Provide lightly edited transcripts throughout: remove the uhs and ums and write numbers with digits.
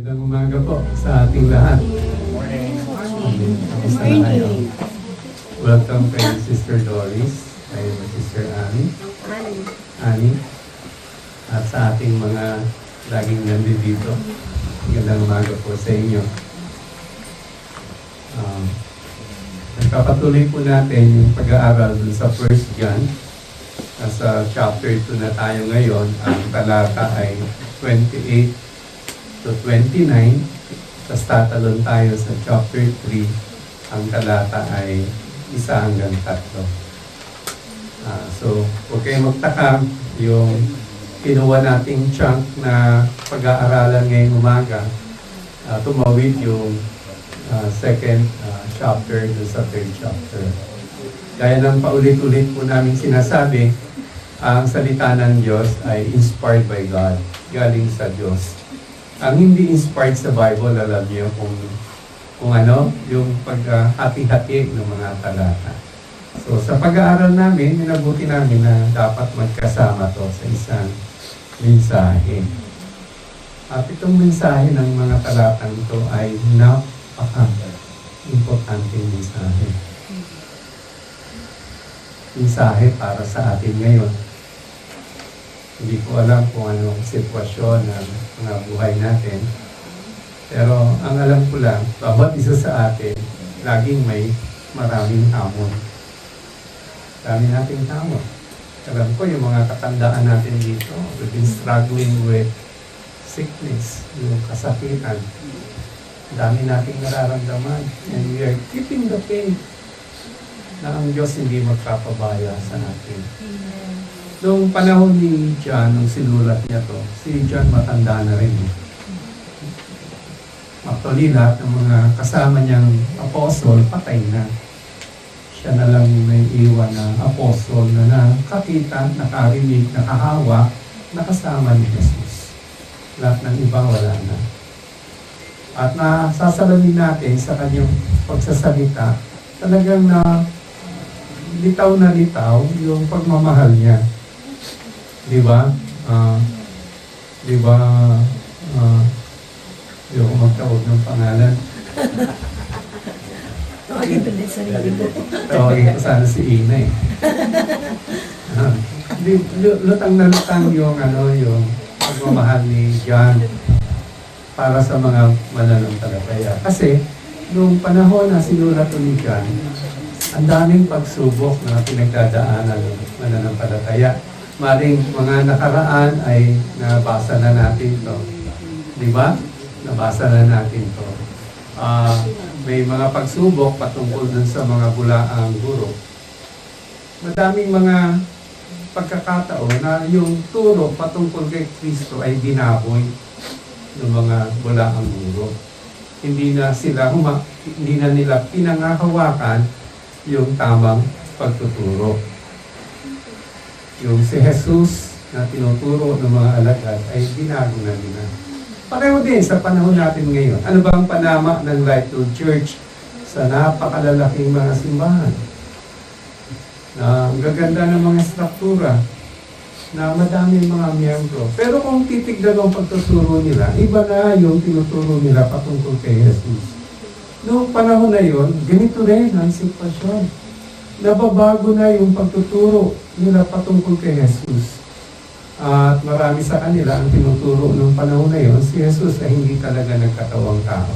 Magandang umaga po sa ating lahat. Kamusta na kayo? Welcome kay Sister Doris, kay Sister Annie, at sa ating mga laging nandito. Magandang umaga po sa inyo. Nagpapatuloy po natin yung pag-aaral dun sa 1 John. Sa chapter 2 na tayo ngayon. Ang talata ay 28 to 29. Tapos tatalon tayo sa chapter 3. Ang talata ay 1 hanggang 3. So, huwag kayong magtaka yung kinuha nating chunk na pag-aaralan ngayong umaga. Tumawid yung second chapter dun sa third chapter. Gaya ng paulit-ulit po namin sinasabi, ang salita ng Diyos ay inspired by God, galing sa Diyos. Ang hindi inspired sa Bible, alam niyo kung ano, yung paghati-hati ng mga talata. So sa pag-aaral namin, minabuti namin na dapat magkasama to sa isang mensahe. At itong mensahe ng mga talatang ito ay napaka-importanteng mensahe. Mensahe para sa atin ngayon. Hindi ko alam kung anong sitwasyon ng mga buhay natin. Pero ang alam ko lang, bawat isa sa atin, laging may maraming hamon. Dami nating hamon. Alam ko yung mga katandaan natin dito, we've been struggling with sickness, yung kasakitan. Dami nating nararamdaman. And we are keeping the faith na ang Diyos hindi magpapabaya sa atin. Noong panahon ni John, nung sinulat niya to, si John matanda na rin. Actually, lahat ng mga kasama niyang apostol, patay na. Siya na lang may iwan na apostol na nakakita, nakarinig, nakahawak, nakasama ni Jesus. Lahat ng iba wala na. At nasasalamin natin sa kanyang pagsasalita, talagang litaw na litaw yung pagmamahal niya. Di ba? Di ba? Di ako magtawag ng pangalan. Tawagin ko sana si Ina eh. Lutang na lutang yung pagmamahal ni John para sa mga mananampalataya. Kasi, noong panahon na sinulat ni John, ang daming pagsubok na pinagdadaanan ng mananampalataya. Maring mga nakaraan ay nabasa na natin to. Di ba? Nabasa na natin to. May mga pagsubok patungkol dun sa mga bulaang guro. Madaming mga pagkakataon na yung turo patungkol kay Kristo ay binaboy ng mga bulaang guro. Hindi na nila pinangahawakan yung tamang pagtuturo. Yung si Jesus na tinuturo ng mga alagad ay binago na nila. Pareho din sa panahon natin ngayon. Ano ba ang panama ng Light to Church sa napakalalaking mga simbahan? Na ang gaganda ng mga struktura, na madaming mga miyembro. Pero kung titignan ang pagtuturo nila, iba na yung tinuturo nila patungkol kay Jesus. Noong panahon na yon, ganito rin ang sitwasyon. Nababago na yung pagtuturo nila patungkol kay Jesus. At marami sa kanila ang tinuturo ng panahon na yon, si Jesus ay hindi talaga nagkatawang tao.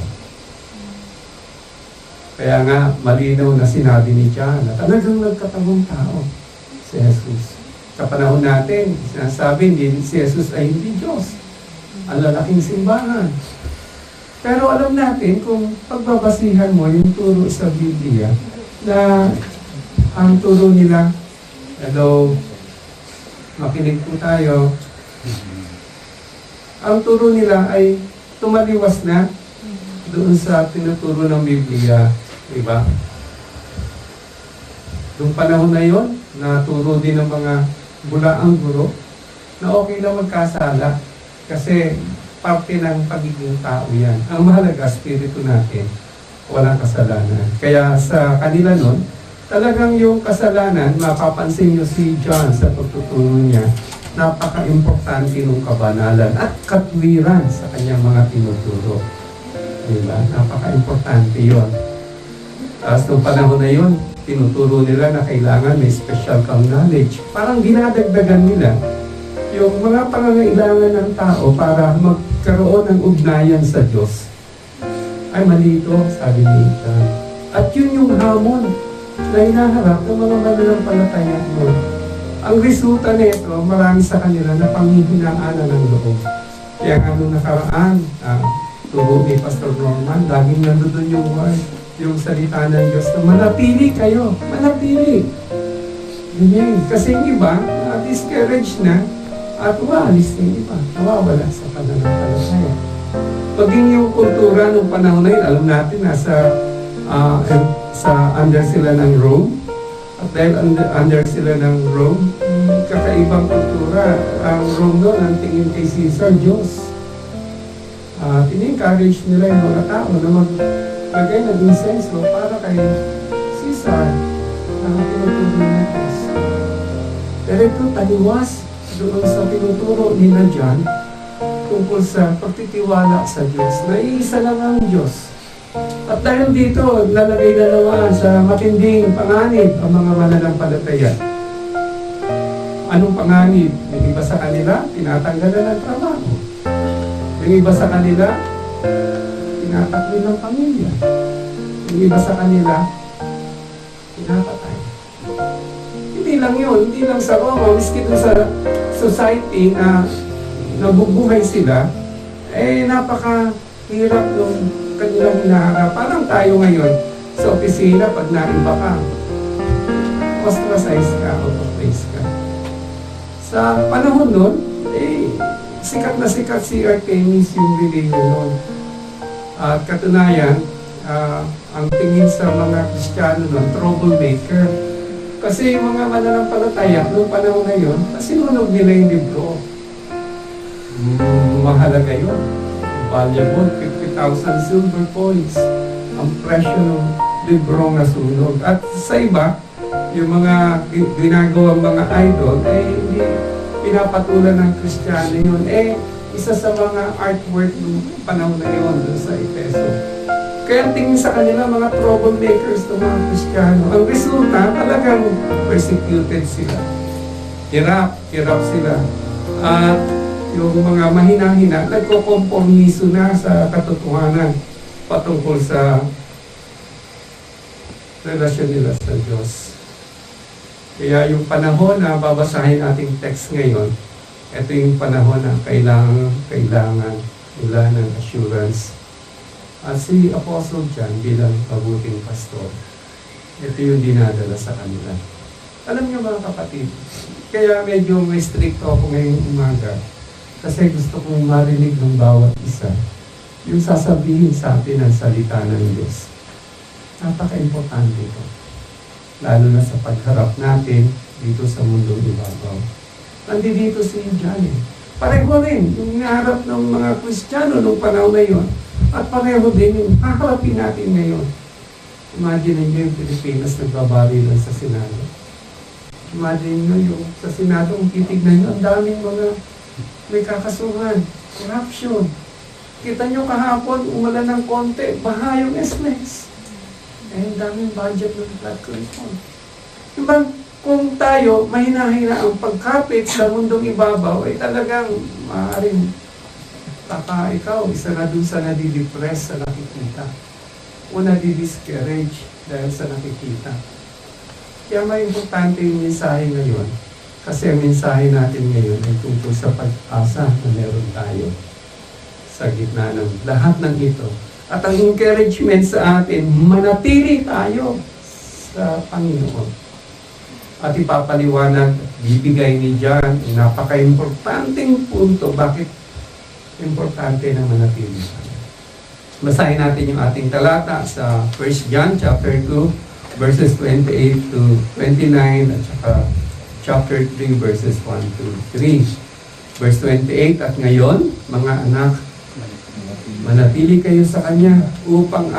Kaya nga, malinaw na sinabi ni John na talagang nagkatawang tao si Jesus. Sa panahon natin, sinasabi din si Jesus ay hindi Diyos. Ang lalaking simbahan. Pero alam natin kung pagbabasihan mo yung turo sa Biblia na ang turo nila, hello, makinig po tayo. Ang turo nila ay tumaliwas na doon sa tinuturo ng Biblia, diba? Noong panahon na yon, naturo din ng mga bulaang guro na okay lang magkasala kasi parte ng pagiging tao yan. Ang mahalaga, spirito natin, walang kasalanan. Kaya sa kanila nun, talagang yung kasalanan, mapapansin nyo si John sa pagtuturo niya, napaka-importante ng kabanalan at katwiran sa kanyang mga tinuturo. Diba? Napaka-importante yon. Tapos nung panahon na yon, tinuturo nila na kailangan may special kang knowledge. Parang ginadagdagan nila yung mga pangangailangan ng tao para magkaroon ng ugnayan sa Diyos. Ay, mali ito, sabi ni John. At yun yung hamon na hinaharap ng mga mananampalataya noon. Ang resulta nito, marami sa kanila na panghihinaan ng loob. Kaya nga nung nakaraan, turo ni Pastor Norman, laging nandun yung word, yung salita ng Diyos na manatili kayo, manatili. Ganyan. Kasi yung iba, discouraged na, at waalis yung iba, nawawala sa pananampalataya. Paging yung kultura ng panahon na yun, alam natin, under sila ng Rome. At dahil under sila ng Rome, kakaibang kultura. Ang Rome doon, ang tingin kay Caesar, Diyos. In-encourage nila yung mga tao na maglagay ng insenso para kay Caesar na tinuturo na Diyos. Pero ito, taliwas doon sa tinuturo ni John tungkol sa pagtitiwala sa Diyos. Naiisa lang ang Diyos. At dahil dito, lalagay na naman sa matinding panganib ang mga mananampalataya. Anong panganib? Yung iba sa kanila, tinatanggalan ng trabaho. Yung iba sa kanila, tinatakli ng pamilya. Yung iba sa kanila, pinapatay. Hindi lang yun, hindi lang sa Roma, miski doon sa society na nabubuhay sila, napakahirap yung kanilang hinaharap. Parang tayo ngayon sa opisina, pag naiba ka, ostracize ka, out-of-place ka. Sa panahon nun, sikat na sikat si Artemis yung religion nun. At katunayan, ang tingin sa mga Kristiyano nun, troublemaker. Kasi yung mga mananampalataya, noong panahon na yun, sinunog nila yung libro. Mahalaga yun. Valuable, 50,000 silver coins. Ang presyo ng librong nasunog. At sa iba, yung mga ginagawang mga idol, hindi pinapatulan ng Kristiyano yun. Isa sa mga artwork ng panahon na yun doon sa Efeso. Kaya tingin sa kanila, mga troublemakers ng mga Kristiyano. Ang resulta, talagang persecuted sila. Hirap sila. At yung mga mahina-hina, nagkokompromiso na sa katotohanan patungkol sa relasyon nila sa Diyos. Kaya yung panahon na babasahin ating text ngayon, ito yung panahon na kailangan nila ng assurance. At si Apostle John bilang mabuting pastor, ito yung dinadala sa kanila. Alam niyo mga kapatid, kaya medyo may strict ako ngayong umaga kasi gusto kong marinig ng bawat isa yung sasabihin sa atin ng salita ng Diyos. Napaka-importante ito. Lalo na sa pagharap natin dito sa mundong ibabaw. Nandito si John Pareho rin yung hinaharap ng mga Kristiyano nung panahon na yun. At pareho din yung haharapin natin ngayon. Imagine niyo yung Pilipinas nagbabarilan sa Senado. Imagine niyo yung sa Senado, kung titignan niyo, ang daming mga may kakasuhan, corruption. Kita niyo kahapon, umulan ng konti, baha yung SMEX. Ang daming budget ng flood control. Diba, kung tayo, mahina-hina ang pagkapit sa mundong ibabaw, ay talagang maaaring ikaw, isa na dun sa nadidepress sa nakikita. O nadidiscourage dahil sa nakikita. Kaya may importante yung mensahe ngayon. Kasi ang mensahe natin ngayon ay tungkol sa pag-asa na meron tayo sa gitna ng lahat ng ito. At ang encouragement sa atin, manatili tayo sa Panginoon. At ipapaliwanag, bibigay ni John, napaka-importanting punto. Bakit importante na manatili tayo? Basahin natin yung ating talata sa 1 John chapter 2, verses 28 to 29, at saka chapter 3, verses 1 to 3. Verse 28, at ngayon, mga anak, manatili kayo sa Kanya upang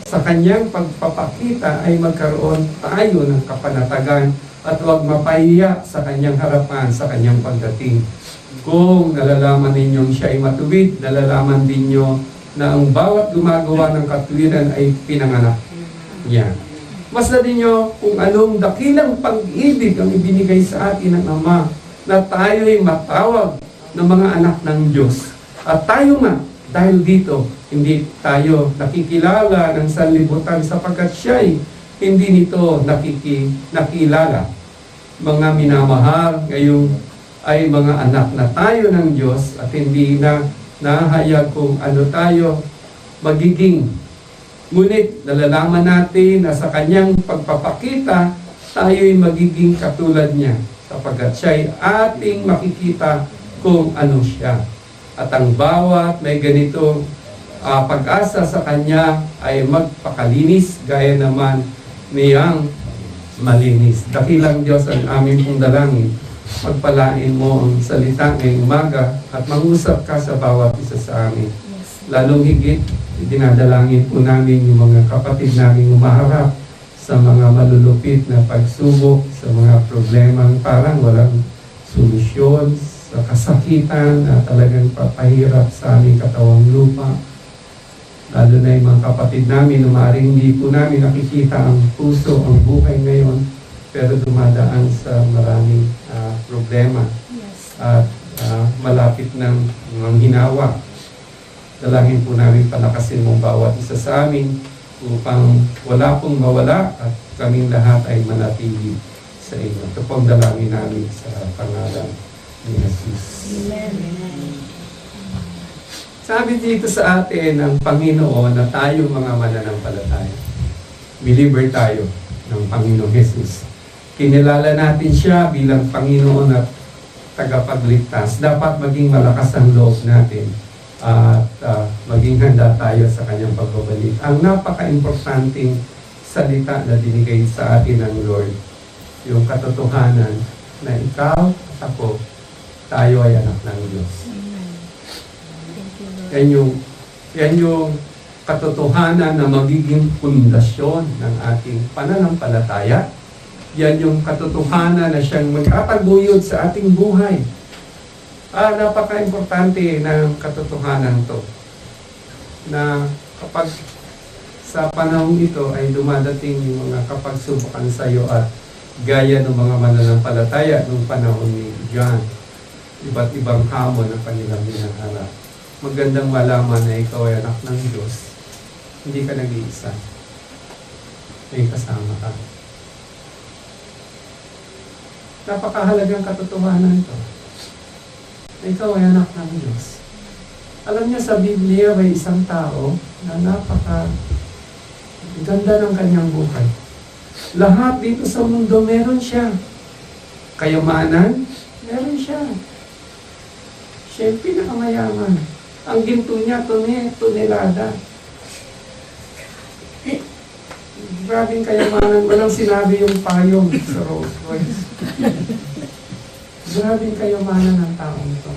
sa Kanyang pagpapakita ay magkaroon tayo ng kapanatagan at huwag mapahiya sa kanyang harapan, sa kanyang pagdating. Kung nalalaman ninyong siya ay matuwid, nalalaman din nyo na ang bawat gumagawa ng katuwiran ay pinanganak niya. Masdan ninyo kung anong dakilang pag-ibig ang ibinigay sa atin ng Ama, na tayo ay matawag ng mga anak ng Diyos. At tayo nga, dahil dito, hindi tayo nakikilala ng sanlibutan sapagkat siya'y hindi nito nakilala. Mga minamahal, ngayon ay mga anak na tayo ng Diyos at hindi na nahayag kung ano tayo magiging. Ngunit nalalaman natin na sa kanyang pagpapakita, tayo'y magiging katulad niya sapagkat siya'y ating makikita kung ano siya. At ang bawat may ganitong pag-asa sa kanya ay magpakalinis gaya naman niyang malinis. Dakilang Diyos ang aming pong dalangin. Pagpalain mo ang salita ngayong umaga at mangusap ka sa bawat isa sa amin. Lalong higit, dinadalangin po namin yung mga kapatid namin umaharap sa mga malulupit na pagsubok, sa mga problemang parang walang solusyon, sa kasakitan na talagang papahirap sa aming katawang lupa. Lalo na yung mga kapatid namin na maaaring hindi po namin nakikita ang puso, ang buhay ngayon, pero dumadaan sa maraming problema at malapit ng hinawa. Dalangin po namin palakasin mong bawat isa sa amin upang wala pong mawala at kaming lahat ay manatili sa inyo. Ito pong dalangin namin sa pangalan ni Jesus. Amen. Sabi dito sa atin ng Panginoon na tayo mga mananampalataya. Believer tayo ng Panginoon Jesus. Kinilala natin siya bilang Panginoon at tagapagligtas. Dapat maging malakas ang loob natin at maging handa tayo sa kanyang pagbabalik. Ang napaka-importanting salita na binigay sa atin ng Lord, yung katotohanan na ikaw at ako, tayo ay anak ng Diyos. Yan yung katotohanan na magiging pundasyon ng ating pananampalataya. Yan yung katotohanan na siyang magtataguyod sa ating buhay. Napaka-importante ng katotohanan to. Na kapag sa panahon ito ay dumadating yung mga kapagsubukan sa iyo at gaya ng mga mananampalataya nung panahon ni John, iba't ibang hamon ang kanilang hinaharap. Magandang malaman na ikaw ay anak ng Diyos. Hindi ka nag-iisa. May kasama ka. Napakahalagang katotohanan ito. Ikaw ay anak ng Diyos. Alam niyo sa Biblia may isang tao na ganda ng kanyang buhay. Lahat dito sa mundo meron siya. Kayamanan, meron siya. Siya yung pinakamayaman. Ang ginto niya, tonelada. Grabing kayamanan. Walang sinabi yung payong sa Rolls Royce. Grabing kayamanan ng taong ito.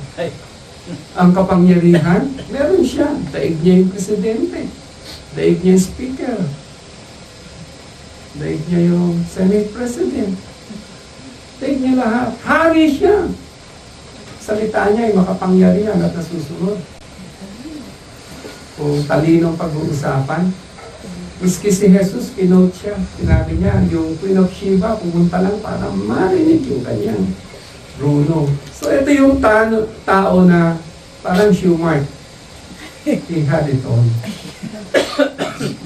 Ang kapangyarihan, meron siya. Daig niya yung presidente. Daig niya yung speaker. Daig niya yung Senate President. Daig niya lahat. Hari siya. Salita niya ay makapangyarihan at nasusunod. Kung talinong pag-uusapan, miski si Jesus, kinote siya. Sinabi niya, yung Queen of Sheba, pumunta lang para marinig yung kanyang runo. So ito yung tao na parang Schumart. He had it all.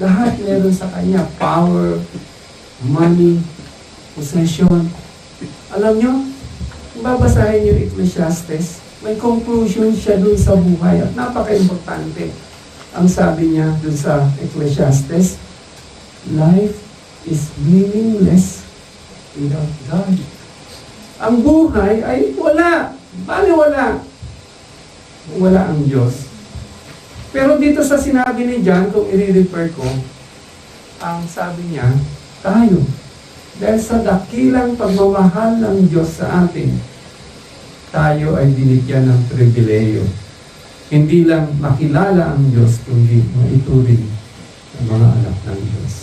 Lahat meron sa kanya. Power, money, possession. Alam nyo, kung babasahin yung Ecclesiastes, may conclusion siya dun sa buhay at napaka-importante. Ang sabi niya dun sa Ecclesiastes, life is meaningless without God. Ang buhay ay wala. Bali wala. Wala ang Diyos. Pero dito sa sinabi ni John, kung i-refer ko, ang sabi niya, tayo. Dahil sa dakilang pagmamahal ng Diyos sa atin, tayo ay binigyan ng pribileyo. Hindi lang makilala ang Diyos, kundi maituring ang mga anak ng Diyos.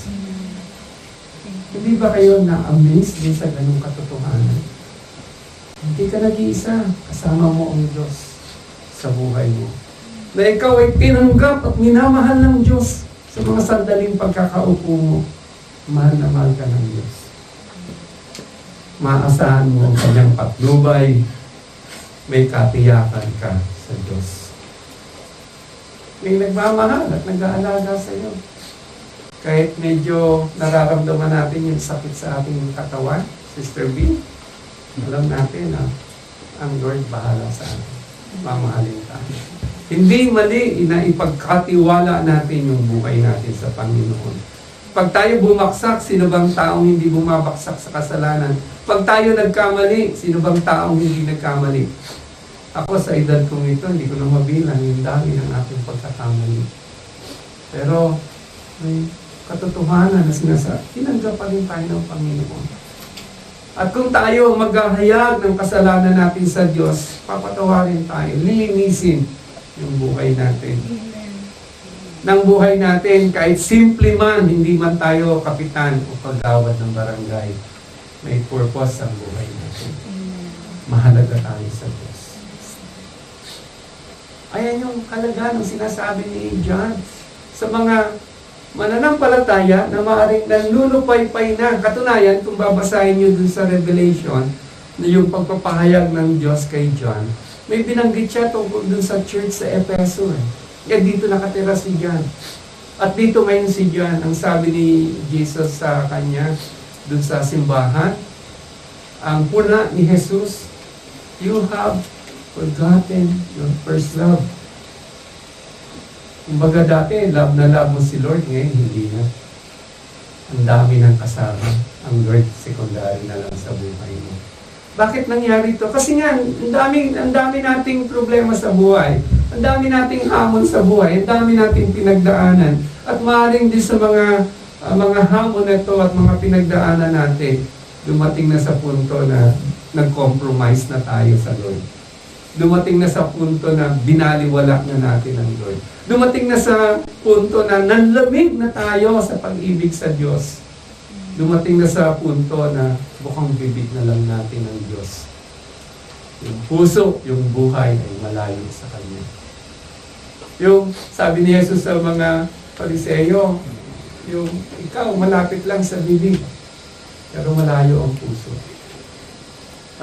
Hindi ba kayo na-amaze din sa ganung katotohanan? Hindi ka nag-iisa, kasama mo ang Diyos sa buhay mo. Na ikaw ay tinanggap at minamahal ng Diyos sa mga sandaling pagkakaupo mo. Mahal na mahal ka ng Diyos. Maasahan mo ang kanyang patnubay, may katiyakan ka sa Diyos. May nagmamahal at nag-aalaga sa iyo. Kahit medyo nararamdaman natin yung sakit sa ating katawan, Sister B, alam natin na ang Lord bahala sa atin. Mamahalin tayo. Hindi mali na ipagkatiwala natin yung buhay natin sa Panginoon. Pag tayo bumaksak, sino bang taong hindi bumabaksak sa kasalanan? Pag tayo nagkamali, sino bang taong hindi nagkamali? Ako sa edad kong ito, hindi ko na mabilang yung dami ng aking pagkakamali. Pero may katotohanan na sinasabi, tinanggap pa rin tayo ng Panginoon. At kung tayo maghahayag ng kasalanan natin sa Diyos, papatawarin tayo, linisin yung buhay natin. Ng buhay natin, kahit simple man, hindi man tayo kapitan o kagawad ng barangay, may purpose ang buhay natin. Mahalaga tayo sa Diyos. Ayan yung kalagahan ng sinasabi ni John sa mga mananampalataya na maaaring nanlulupaypay na. Katunayan, kung babasahin nyo dun sa Revelation, na yung pagpapahayag ng Diyos kay John, may binanggit siya tungkol dun sa church sa Efeso. Kaya dito nakatira si John. At dito ngayon si John, ang sabi ni Jesus sa kanya, dun sa simbahan, ang puna ni Jesus, you have forgotten your first love. Kumbaga dati, love na love mo si Lord, ngayon hindi na. Ang dami ng kasama. Ang Lord, secondary na lang sa buhay mo. Bakit nangyari ito? Kasi nga, ang dami nating problema sa buhay. Ang dami nating hamon sa buhay. Ang dami nating pinagdaanan. At maaaring din sa mga hamon na ito at mga pinagdaanan natin, dumating na sa punto na nag-compromise na tayo sa Lord. Dumating na sa punto na binaliwala na natin ang Lord. Dumating na sa punto na nanlamig na tayo sa pag-ibig sa Diyos. Dumating na sa punto na bukang bibig na lang natin ang Diyos. Yung puso, yung buhay ay malayo sa Kanya. Yung sabi ni Jesus sa mga Pariseyo, yung ikaw malapit lang sa bibig, pero malayo ang puso.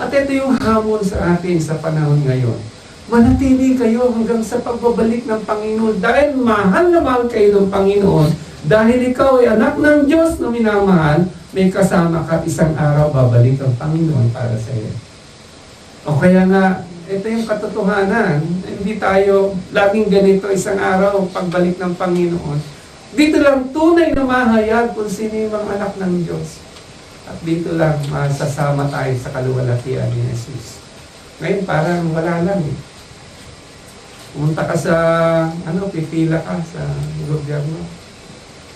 At ito yung hamon sa atin sa panahon ngayon. Manatili kayo hanggang sa pagbabalik ng Panginoon dahil mahal na mahal kayo ng Panginoon. Dahil ikaw ay anak ng Diyos na minamahal, may kasama ka isang araw babalik ang Panginoon para sa iyo. O kaya nga, ito yung katotohanan. Hindi tayo laging ganito isang araw pagbalik ng Panginoon. Dito lang tunay na mahayag kung sino yung mga anak ng Diyos. At dito lang masasama tayo sa kaluwalhatian ni Jesus. Ngayon parang wala lang eh. Pumunta ka sa, pipila ka sa gobyerno.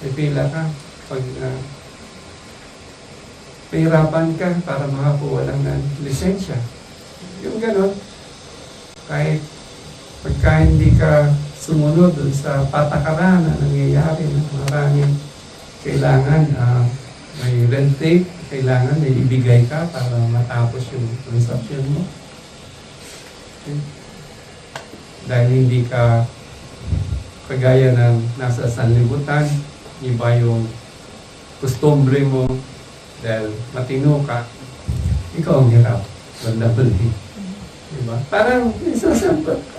Pipila ka. Pag pahirapan ka para makakuha lang ng lisensya. Yung gano'n. Kahit pagka hindi ka sumunod dun sa patakaran na nangyayari na maraming kailangan may rent tape, kailangan may ibigay ka para matapos yung transaction mo. Okay. Dahil hindi ka kagaya ng nasa sanlibutan, iba yung kustombre mo, dahil matino ka, ikaw ang hirap. Bandabali. Diba? Parang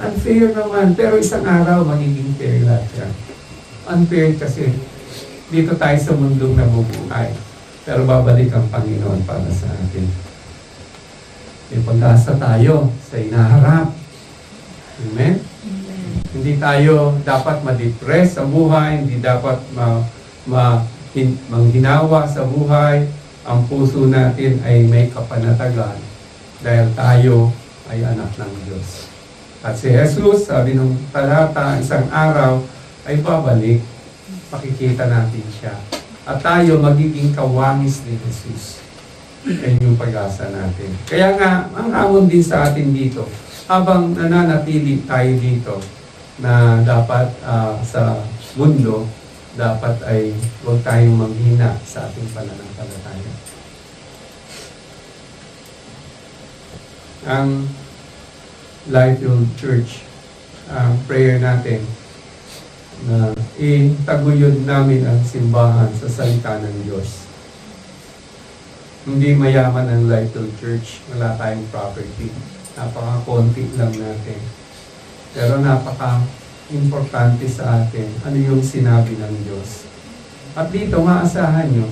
unfair naman, pero isang araw magiging fair lahat yan. Unfair kasi dito tayo sa mundong nabubuhay. Pero babalik ang Panginoon para sa atin. May pag-asa tayo sa inaharap. Amen? Hindi tayo dapat ma-depress sa buhay, hindi dapat manghinawa sa buhay. Ang puso natin ay may kapanatagan dahil tayo ay anak ng Diyos. At si Jesus, sabi nung talata, isang araw ay babalik, pakikita natin siya. At tayo magiging kawangis ni Jesus. Yan yung pag-asa natin. Kaya nga, ang hamon din sa atin dito, habang nananatili tayo dito, na dapat sa mundo, dapat ay huwag tayong manghina sa ating pananampalataya. Ang Life-Filled Church, ang prayer natin na itaguyod namin ang simbahan sa salita ng Diyos. Hindi mayaman ang Life-Filled Church, wala tayong property. Napaka-konti lang natin. Pero napaka-importante sa atin ano yung sinabi ng Diyos. At dito, maasahan nyo,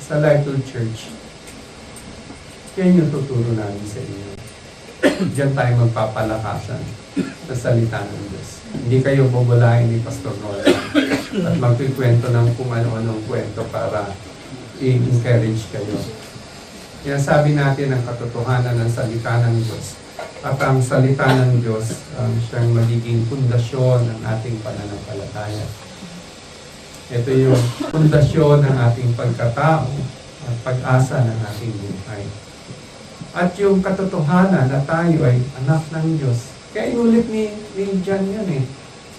sa Life-Filled Church, yan yung tuturo namin sa inyo. Diyan tayo magpapalakasan sa salita ng Diyos. Hindi kayo bubulahin ni Pastor Nolan at magkikwento ng kung ano-anong kwento para i-encourage kayo. Kaya sabi natin ang katotohanan ng salita ng Diyos. At ang salita ng Diyos siyang magiging pundasyon ng ating pananampalataya. Ito yung pundasyon ng ating pagkatao at pag-asa ng ating buhay. At yung katotohanan na tayo ay anak ng Diyos. Kaya inulit ni John yun eh.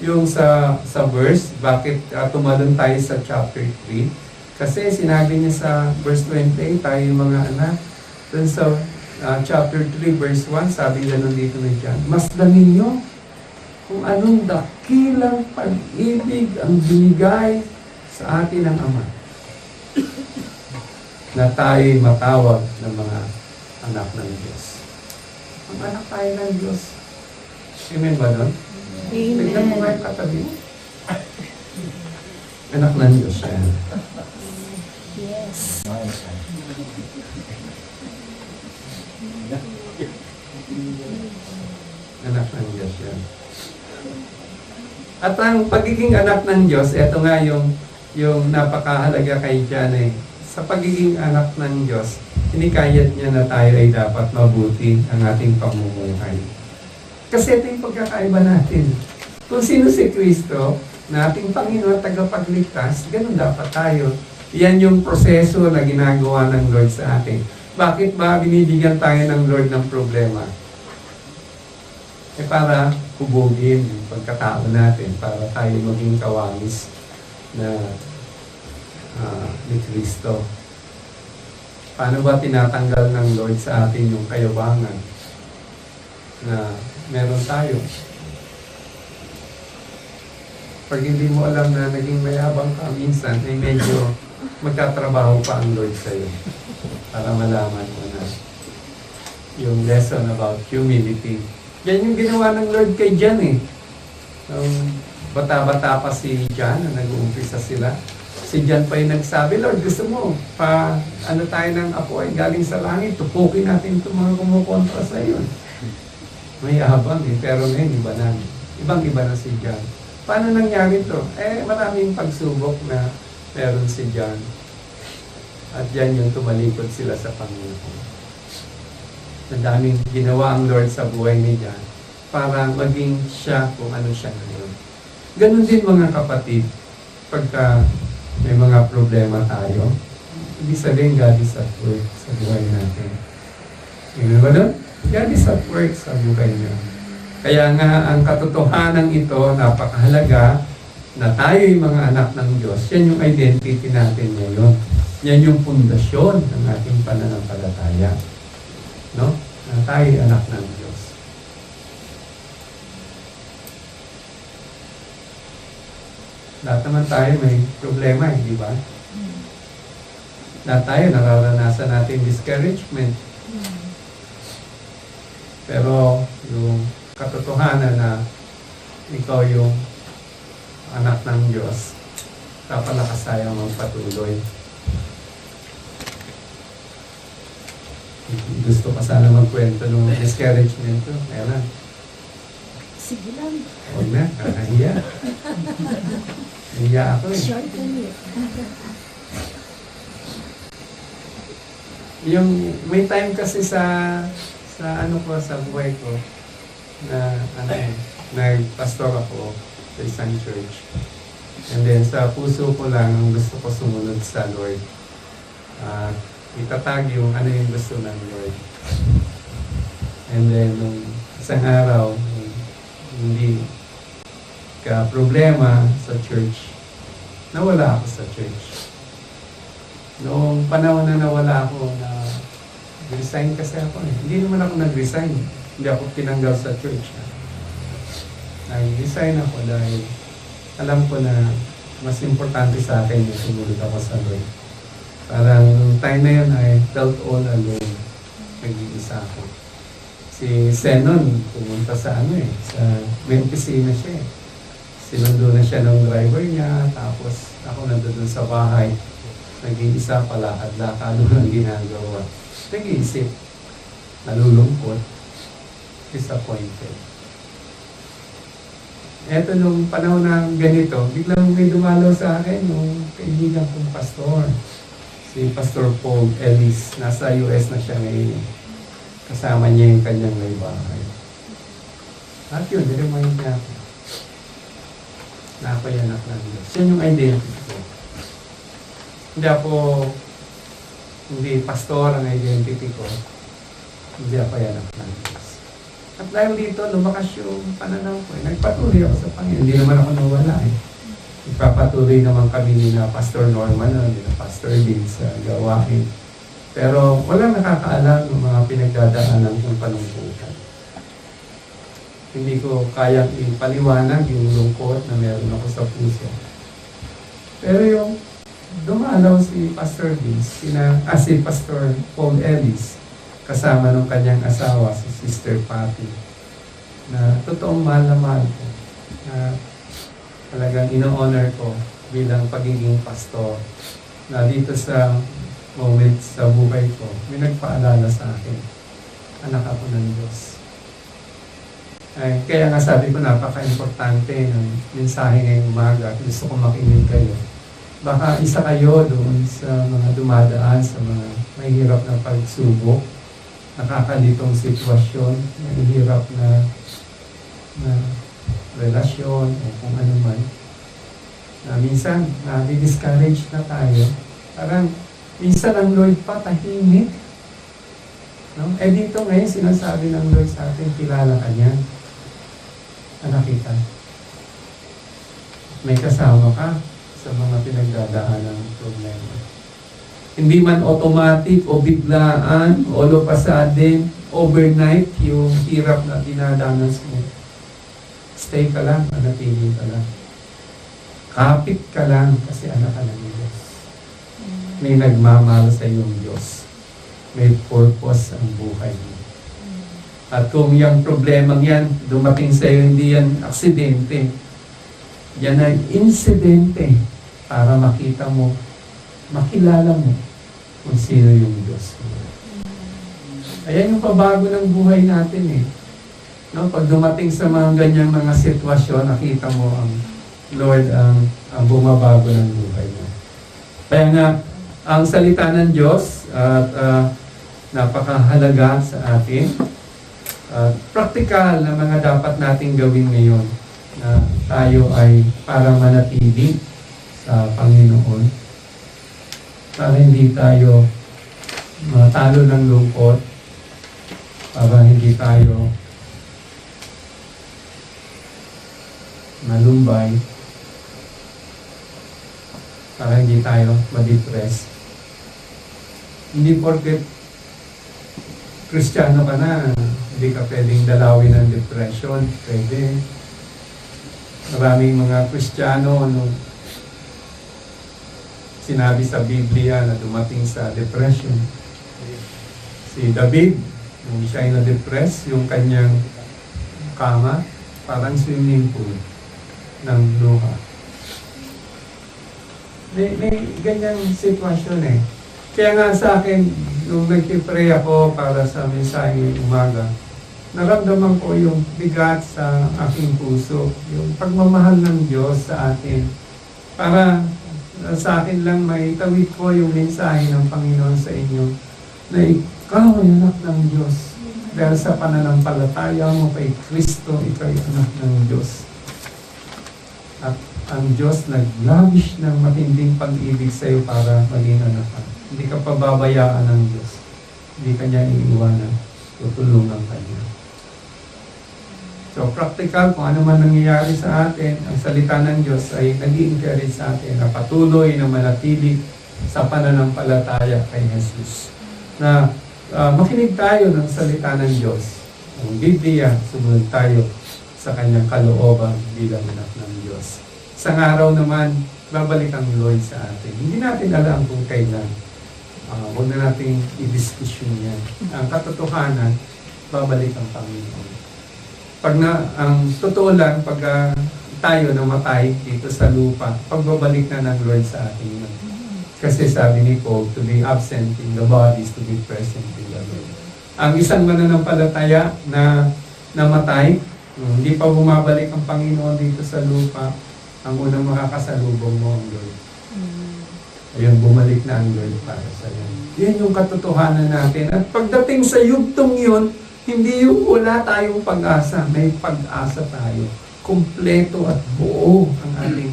Yung sa verse, bakit tumalon tayo sa chapter 3? Kasi sinabi niya sa verse 28, tayo yung mga anak. Then sa chapter 3, verse 1, sabi ganun dito ni John, masdan ninyo kung anong dakilang pag-ibig ang binigay sa atin ng Ama. Na tayo'y matawag ng mga anak ng Diyos. Ang anak tayo ng Diyos. Amen ba doon? Amen. Tignan mo nga yung katabi. Anak ng Diyos siya. Yes. Anak ng Diyos yan. At ang pagiging anak ng Diyos, ito nga yung napakahalaga kay John eh. Sa pagiging anak ng Diyos, hinikayat niya na tayo ay dapat mabuti ang ating pamumuhay. Kasi ito yung pagkakaiba natin. Kung sino si Kristo, na ating Panginoon tagapagligtas, ganun dapat tayo. Yan yung proseso na ginagawa ng Lord sa atin. Bakit ba binibigyan tayo ng Lord ng problema? Para hubugin yung pagkatao natin, para tayo maging kawamis na ni Kristo. Paano ba tinatanggal ng Lord sa atin yung kayabangan na meron tayo? Pag hindi mo alam na naging mayabang ka minsan, ay medyo magtatrabaho pa ang Lord sa'yo para malaman mo na yung lesson about humility. Yan yung ginawa ng Lord kay John eh. Bata-bata pa si John, na nag-uumpisa sila. Si John pa yung nagsabi, Lord, gusto mo, ano tayo ng apoy galing sa langit, tupukin natin itong mga kumukontra sa iyo. May habang eh, pero ngayon iba na. Ibang-iba na si John. Paano nangyari ito? Maraming pagsubok na meron si John. At yan yung tumalikod sila sa Panginoon. Madaming ginawa ang Lord sa buhay ni John para maging siya kung ano siya ngayon. Ganon din mga kapatid, pagka may mga problema tayo, ibig sabihin God is at work sa buhay natin. Amen ba doon? God is at work sa buhay niyo. Kaya nga ang katotohanan ito, napakahalaga na tayo'y mga anak ng Diyos. Yan yung identity natin ngayon. Yan yung pundasyon ng ating pananampalataya. No? Na tayo'y anak ng Diyos. Lahat naman tayo may problema, di ba? Lahat tayo nararanasan natin discouragement. Pero yung katotohanan na ikaw yung anak ng Diyos, kapalakas tayo magpatuloy. Gusto ka sana magkwento ng discouragement ko. Kaya na. Sige lang. Huwag na, kakahiya. Hiya ako eh. Short and Yung may time kasi sa ano ko, sa buhay ko na nagpastor ako sa isang church. And then sa puso ko lang ang gusto ko sumunod sa Lord. Itatag yung ano yung gusto ng Lord. And then nung isang araw, hindi ka problema sa church, nawala ako sa church. Noong panahon na nawala ako, na resign kasi ako eh. Hindi naman ako nag-resign. Hindi ako tinanggal sa church. Nag-resign ako dahil alam ko na mas importante sa akin yung sumunod ako sa Lord. Parang nung time na yun, I felt all alone. Nag-iisa ako. Si Zenon, pumunta sa sa may opisina siya eh. Sinundo na siya ng driver niya, tapos ako nandun sa bahay. Nag-iisa pa, lakad-lakad ang ginagawa. Nag-iisip, nalulungkot, disappointed. Eto nung panahon na ganito, biglang may dumalaw sa akin nung kaibigan kong pastor. Si Pastor Paul Ellis, nasa US na siya ngayon. Kasama niya yung kanyang may bahay. At yun, nilimayin niya ako. Na ako yung anak ng Diyos. Yan yung identity ko. Hindi pastor ang identity ko. Hindi ako yung anak ng Diyos. At dahil dito, lumakas yung pananaw ko. Nagpatuloy ako sa Panginoon. Hindi naman ako nawala eh. Ipapatuloy naman kami ni na Pastor Norman, ni na Pastor Lynn sa gawain. Pero walang nakakaalam ng mga pinagdadaanan kong panungkutan. Hindi ko kayang ipaliwanag yung lungkot na meron ako sa puso. Pero yung dumalaw si Pastor Vince, si Pastor Paul Ellis, kasama ng kanyang asawa, si Sister Patty, na totoong mahal na mahal ko, na talagang ino-honor ko bilang pagiging pastor, na dito sa moment sa buhay ko, may nagpaalala sa akin, anak ako ng Diyos. Kaya nga sabi ko, napaka-importante ng mensahe ngayong umaga. Gusto ko makinig kayo. Baka isa kayo doon sa mga dumadaan, sa mga mahirap na pagsubok, nakakalitong sitwasyon, mahirap na relasyon o kung ano man. Na minsan, na-discourage na tayo. Parang, minsan ang Lord pa tahimik. No? Dito ngayon, sinasabi ng Lord sa atin, kilala ka niya. Anak kita. May kasama ka sa mga pinagdadaanan ng problema. Hindi man automatic o biglaan, all of a sudden, overnight, yung hirap na dinadanas mo. Stay ka lang, manatili ka lang. Kapit ka lang kasi anak ka ng Diyos. May nagmamahal sa iyong Diyos. May purpose ang buhay mo. At kung yung problemang yan, dumating sa iyo, hindi yan aksidente. Yan ay insidente para makita mo, makilala mo kung sino yung Diyos mo. Ayan yung pabago ng buhay natin eh. No? Pag dumating sa mga ganyang mga sitwasyon, nakita mo ang Lord ang bumabago ng buhay mo. Kaya nga, ang salita ng Diyos at napakahalaga sa atin. Praktikal na mga dapat nating gawin ngayon na tayo ay para manatili sa Panginoon. Para hindi tayo matalo ng lungkot. Para hindi tayo malumbay. Para hindi tayo ma-depress. Hindi porket Kristiyano ka na, hindi ka pwedeng dalawin ng depression. Pwede. Maraming mga Kristiyano nung sinabi sa Biblia na dumating sa depression. Si David, nung siya ay na-depress, yung kanyang kama, parang swimming pool ng luha. May ganyang sitwasyon eh. Kaya nga sa akin, nung nag-pray ako para sa mensahe ngayong umaga, naramdaman ko yung bigat sa aking puso, yung pagmamahal ng Diyos sa atin. Para sa akin lang may tawid ko yung mensahe ng Panginoon sa inyo, na ikaw ay anak ng Diyos. Dahil sa pananampalataya mo kay Kristo, ikaw ay anak ng Diyos. At ang Diyos naglavish ng matinding pag-ibig sa iyo para maging anak ka. Hindi ka pababayaan ng Diyos. Hindi ka niya iiwanan. Tutulungan ka niya. So, practical, kung ano man nangyayari sa atin, ang salita ng Diyos ay nag-i-encourage sa atin na patuloy na manatili sa pananampalataya kay Jesus. Na makinig tayo ng salita ng Diyos, ng Biblia, sumunod tayo sa kanyang kalooban bilang anak ng Diyos. Isang araw naman, babalik ang Lord sa atin. Hindi natin alam kung kailan. Huwag na natin i-discussion yan. Ang katotohanan, babalik ang Panginoon. Ang totoo lang, pag tayo namatay dito sa lupa, pagbabalik na ng Lord sa atin. Kasi sabi ni Paul, to be absent in the body is to be present in the Lord. Ang isang mananampalataya na namatay, hindi pa bumabalik ang Panginoon dito sa lupa, ang unang makakasalubong mo ang Lord. Ayun, bumalik na ang Lord para sa iyo. Yan yung katotohanan natin. At pagdating sa yugtong yun, hindi yung wala tayong pag-asa. May pag-asa tayo. Kumpleto at buo ang ating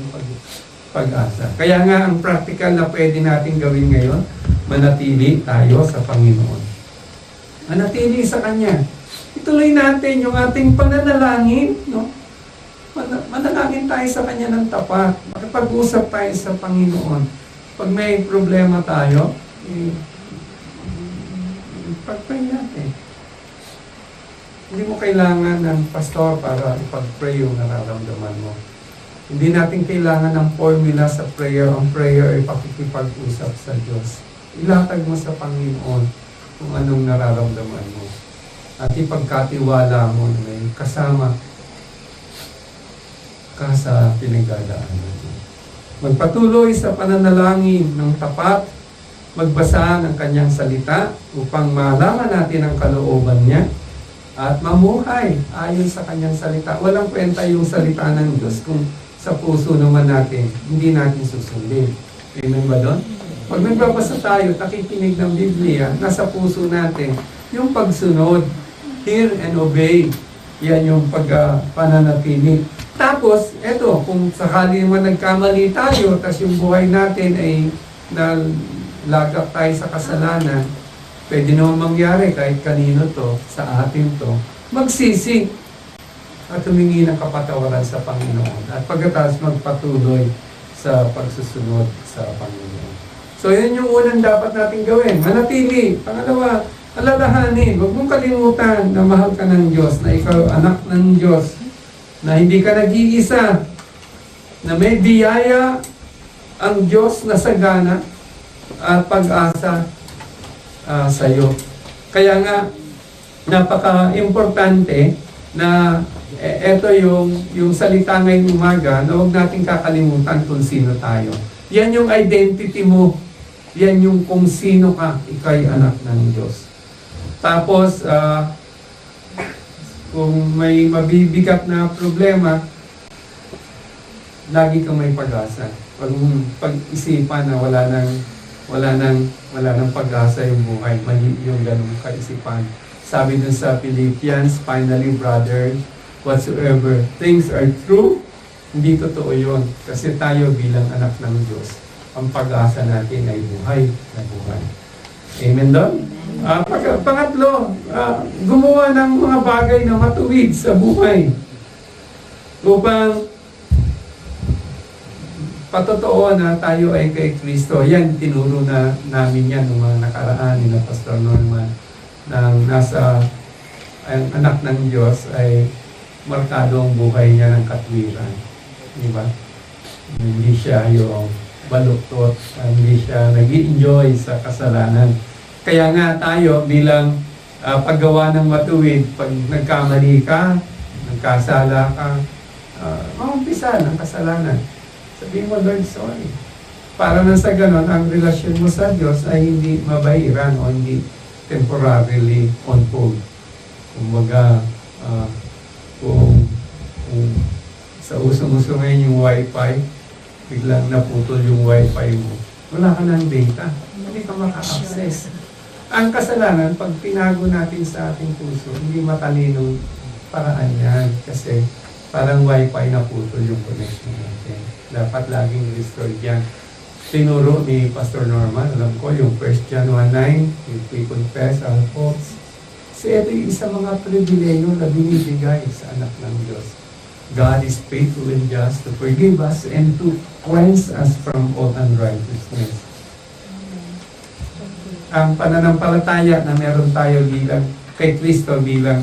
pag-asa. Kaya nga, ang practical na pwede natin gawin ngayon, manatili tayo sa Panginoon. Manatili sa Kanya. Ituloy natin yung ating pananalangin, no? Manalangin tayo sa Kanya ng tapat. Makipag-usap tayo sa Panginoon. Pag may problema tayo, pag-pray natin. Hindi mo kailangan ng pastor para ipag-pray yung nararamdaman mo. Hindi natin kailangan ng formula sa prayer. Ang prayer ay pakikipag-usap sa Diyos. Ilatag mo sa Panginoon kung anong nararamdaman mo. At ipagkatiwala mo na may kasama ka sa pinagdadaanan mo. Magpatuloy sa pananalangin ng tapat, magbasa ng kanyang salita upang malaman natin ang kalooban niya at mamuhay ayon sa kanyang salita. Walang kwenta yung salita ng Diyos kung sa puso naman natin, hindi natin susundin. Amen ba doon? Pag nagbabasa tayo, nakikinig ng Biblia, nasa puso natin, yung pagsunod, hear and obey, yan yung pananatili. Tapos, eto, kung sakali naman nagkamali tayo, tas yung buhay natin ay nalagak tayo sa kasalanan, pwede naman mangyari kahit kanino to, sa atin to, magsisi at humingi ng kapatawaran sa Panginoon. At pagkatapos magpatuloy sa pagsusunod sa Panginoon. So yun yung unang dapat natin gawin. Manatili. Pangalawa, alalahanin. Huwag mong kalimutan na mahal ka ng Diyos, na ikaw anak ng Diyos, na hindi ka nag-iisa, na may biyaya ang Diyos na sagana at pag-asa sa iyo. Kaya nga, napaka-importante na eto yung salita ngayong umaga na huwag natin kakalimutan kung sino tayo. Yan yung identity mo. Yan yung kung sino ka. Ika'y anak ng Diyos. Tapos, kung may mabibigat na problema, lagi kang may pag-asa. Pag-isipan na wala nang pag-asa yung buhay, mali yung ganung kaisipan. Sabi dun sa Philippians, finally, brother, whatsoever things are true, hindi totoo yun. Kasi tayo bilang anak ng Diyos, ang pag-asa natin ay buhay na buhay. Amen doon? Pangatlo, gumawa ng mga bagay na matuwid sa buhay upang patotoo na tayo ay kay Kristo. Yan, tinuro na namin yan ng mga nakaraan ni Pastor Norman na nasa ang anak ng Diyos ay markado ang buhay niya ng katwiran. Diba? Hindi siya yung baluktot, hindi siya nag-i-enjoy sa kasalanan. Kaya nga tayo bilang paggawa ng matuwid, pag nagkamali ka, nagkasala ka, maumpisa ng kasalanan. Sabihin mo, Lord, sorry. Para na sa ganon, ang relasyon mo sa Diyos ay hindi mabahiran o hindi temporarily on hold. Kumbaga, kung sa usong-uso ngayon yung wifi, biglang naputol yung wifi mo, wala ka ng data. Hindi ka maka-access. Ang kasalanan, pag pinago natin sa ating puso, hindi matalinong paraan yan. Kasi parang wifi na putol yung connection natin. Dapat laging restored yan. Tinuro ni Pastor Norman, alam ko, yung 1 John 1:9, if we confess our faults, Kasi ito yung isa mga pribileyo na binibigay sa anak ng Diyos. God is faithful and just to forgive us and to cleanse us from all unrighteousness. Ang pananampalataya na meron tayo bilang kay Kristo bilang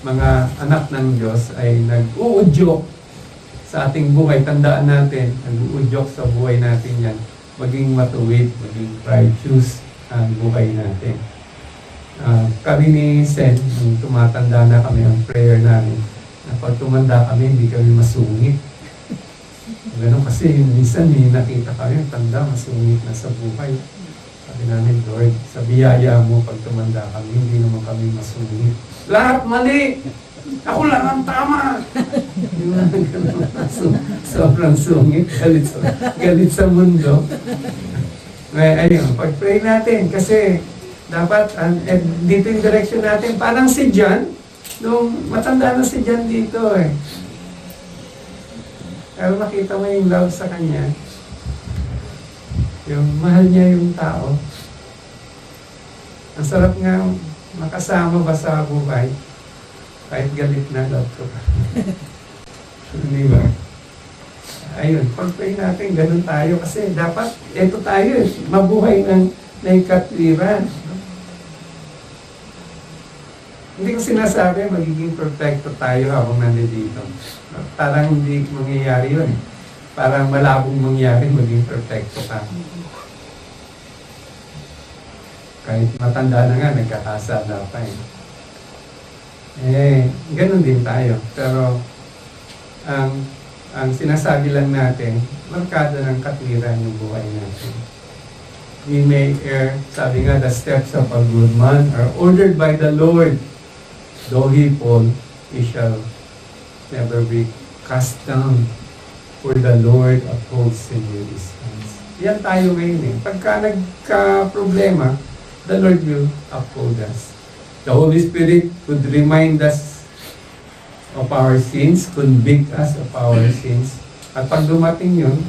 mga anak ng Diyos ay nag-uudyok sa ating buhay. Tandaan natin, nag-uudyok sa buhay natin yan. Maging matuwid, maging righteous ang buhay natin. Kami ni Sen, nung tumatanda na kami, ang prayer namin, na pag tumanda kami, hindi kami masungit. Ganun kasi minsan may nakita kami, tanda, masungit na sa buhay. Sabi namin, Lord, sa biyaya mo, pag tumanda kami, hindi naman kami masungit. Lahat mali! Ako lang ang tama! Sobrang sungit, galit sa mundo. Ayun, pag-pray natin, kasi dapat, dito yung direction natin, parang si John, nung matanda na si John dito eh. Pero makita mo yung love sa kanya. Yung mahal niya yung tao. Ang sarap nga makasama ba sa buhay. Kahit galit na love ko pa. Di ba? Ayun, pag-pray natin, ganun tayo. Kasi dapat, eto tayo, mabuhay ng katwiran. Hindi ko sinasabi magiging perfecto tayo habang nandito. Parang hindi mangyayari yun. Parang malabong mangyayari maging perfecto ka. Kahit matanda na nga, nagkakasala pa ganun din tayo. Pero, ang sinasabi lang natin, markado ng katwiran yung buhay natin. We may err, sabi nga, the steps of a good man are ordered by the Lord. Though he fall, he shall never be cast down, for the Lord upholds him with his hands. Yan tayo ngayon eh. Pagka nagka-problema, the Lord will uphold us. The Holy Spirit would remind us of our sins, convict us of our sins. At pag dumating yun,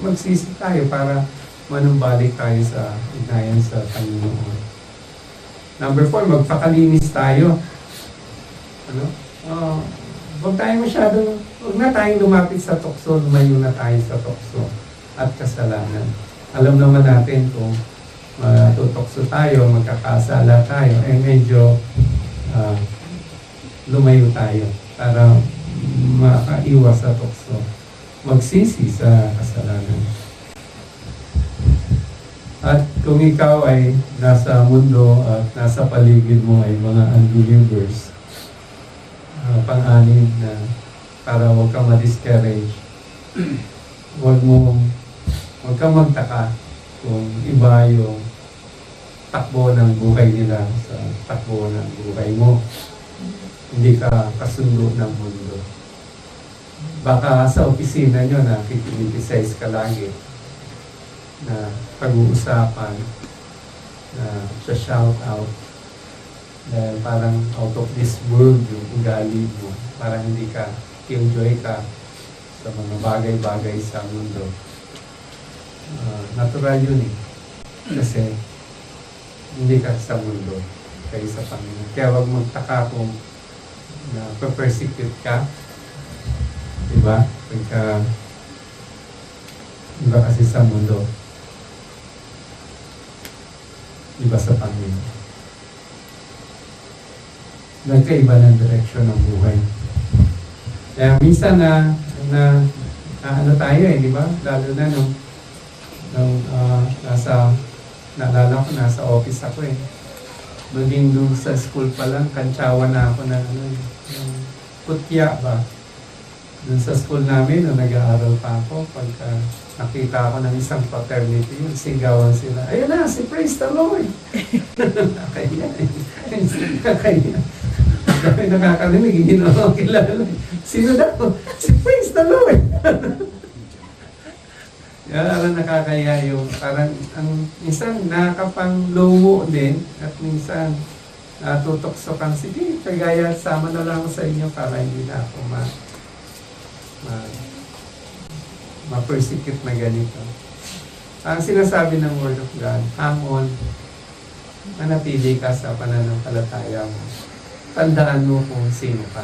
magsisi tayo para manumbalik tayo sa ignayan sa Panginoon. Number 4, magpakalinis tayo. Huwag na tayong lumapit sa tukso, lumayo na tayo sa tukso at kasalanan. Alam naman natin kung tutokso tayo, magkakasala tayo, medyo lumayo tayo para makaiwas sa tukso. Magsisi sa kasalanan. At kung ikaw ay nasa mundo at nasa paligid mo ay mga unbelievers, pang-anim na para huwag kang ma-discourage. Huwag kang magtaka kung iba yung takbo ng buhay nila sa takbo ng buhay mo. Hindi ka kasundo ng mundo. Baka sa opisina nyo na kikriticize ka lagi na pag-uusapan na sa shout out dahil parang out of this world yung ugali mo. Parang hindi ka enjoy ka sa mga bagay-bagay sa mundo. Natural yun eh. Kasi hindi ka sa mundo kayo sa Panginoon. Kaya huwag magtaka kung na persecute ka. Diba? Pagka iba kasi sa mundo. Iba sa Panginoon. Nagkaiba ng direksyon ng buhay. Kaya minsan ano tayo eh, di ba? Lalo na nung naalala ko, nasa office ako eh. Maging doon sa school pa lang, kantsawa na ako ng putya ba? Doon sa school namin, nung nag-aaral pa ako, pagka nakita ako ng isang fraternity, yun, sigawan sila. Ayun na, si Praise the Lord! Nakakaya. Nakakaya. Dahil nakakarinig, hindi na ako kilala. Sino daw? Si Praise the Lord! Parang nakakaya yung, parang, minsan nakakapanglowo din, at minsan natutokso kang, sige, kagaya, sama na lang ako sa inyo para hindi na ako ma-persecute na ganito. Ang sinasabi ng Word of God, hang on, manatili ka sa pananampalataya mo. tandaan mo kung sino ka.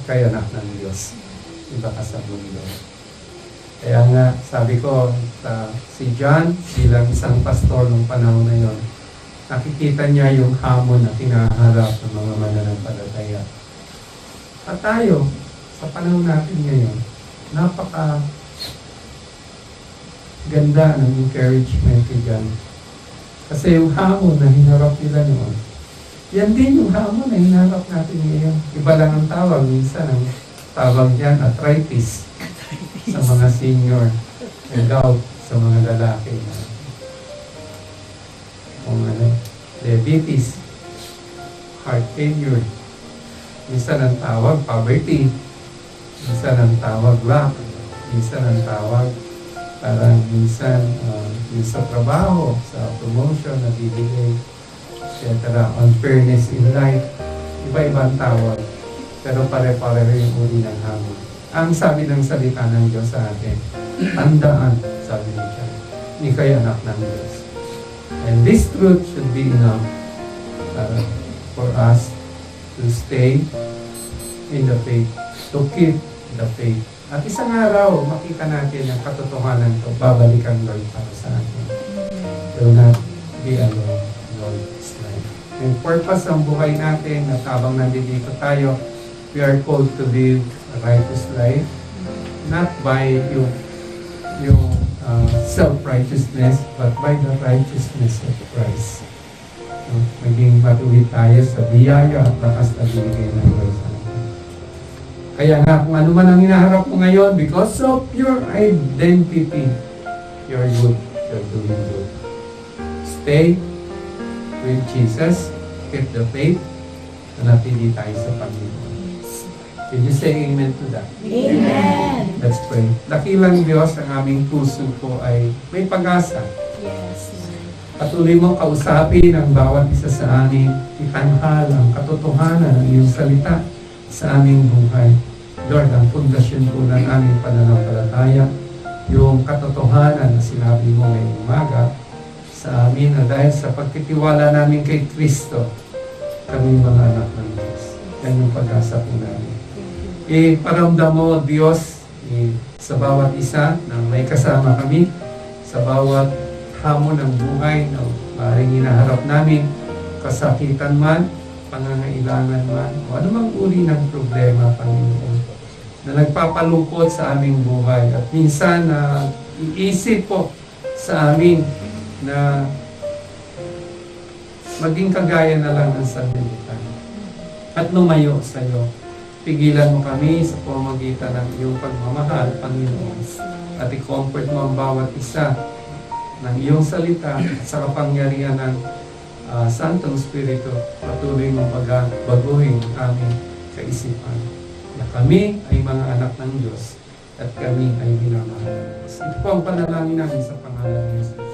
Ika'y anak ng Diyos. Iba ka sa mundo. Kaya nga, sabi ko, si John, bilang isang pastor nung panahon na yon, nakikita niya yung hamon na kinaharap ng mga mananampalataya. At tayo, sa panahon natin ngayon, napaka ganda ng encouragement kay John. Kasi yung hamon na hinarap nila noon, yan din yung hamon na hinarap natin ngayon. Iba lang ang tawag. Minsan ang tawag dyan, arthritis sa mga senior, and gout sa mga lalaki. Kung diabetes, heart failure. Minsan ang tawag, poverty. Minsan ang tawag, lack. Minsan ang tawag, parang minsan yung sa trabaho, sa promotion, nabibigay, etc. Unfairness in life. Iba-ibang tawag. Pero pare-pareho yung uri ng hamon. Ang sabi ng salita ng Diyos sa atin, tandaan, sabi ni John, ika'y anak ng Diyos. And this truth should be enough for us to stay in the faith, to keep the faith. At isang araw, makita natin ang katotohanan ito, babalikan Lord para sa atin. Do not be alone, Lord is life. Yung purpose ng buhay natin, at habang nandito tayo, we are called to live a righteous life, not by yung self-righteousness, but by the righteousness of Christ. Maging matuwid tayo sa biyaya at lakas na binigay ng Lord sa atin. Kaya nga, kung ano man ang hinaharap mo ngayon, because of your identity, you're good, you're doing good. Stay with Jesus, keep the faith, na napili tayo sa Panginoon. Can you say amen to that? Amen. Let's pray. Dakilang Diyos, ang aming puso po ay may pag-asa. Yes, Lord. Patuloy mo kausapin ang bawat isa sa amin, itanghal ang katotohanan ng iyong salita sa aming buhay. Lord, ang pundasyon po ng aming pananampalataya, yung katotohanan na sinabi mo ngayong umaga sa amin na dahil sa pagtitiwala namin kay Kristo, kami mga anak ng Diyos. Yan yung pag-asa po namin. Paramdam mo, Diyos, sa bawat isa na may kasama kami, sa bawat hamon ng buhay na maaaring hinaharap namin, kasakitan man, pangangailangan man, o anumang uri ng problema, Panginoon, na nagpapalungkot sa aming buhay. At minsan, iisip po sa amin na maging kagaya na lang ng sanlibutan at lumayo sa iyo. Pigilan mo kami sa pamamagitan ng iyong pagmamahal, Panginoon, at i-comfort mo ang bawat isa ng iyong salita at sa kapangyarihan ng Santong Espiritu. Patuloy mong pagbaguhin ang aming kaisipan na kami ay mga anak ng Diyos at kami ay minamahal ng Diyos. Ito po ang panalangin namin sa pangalan ni Jesus.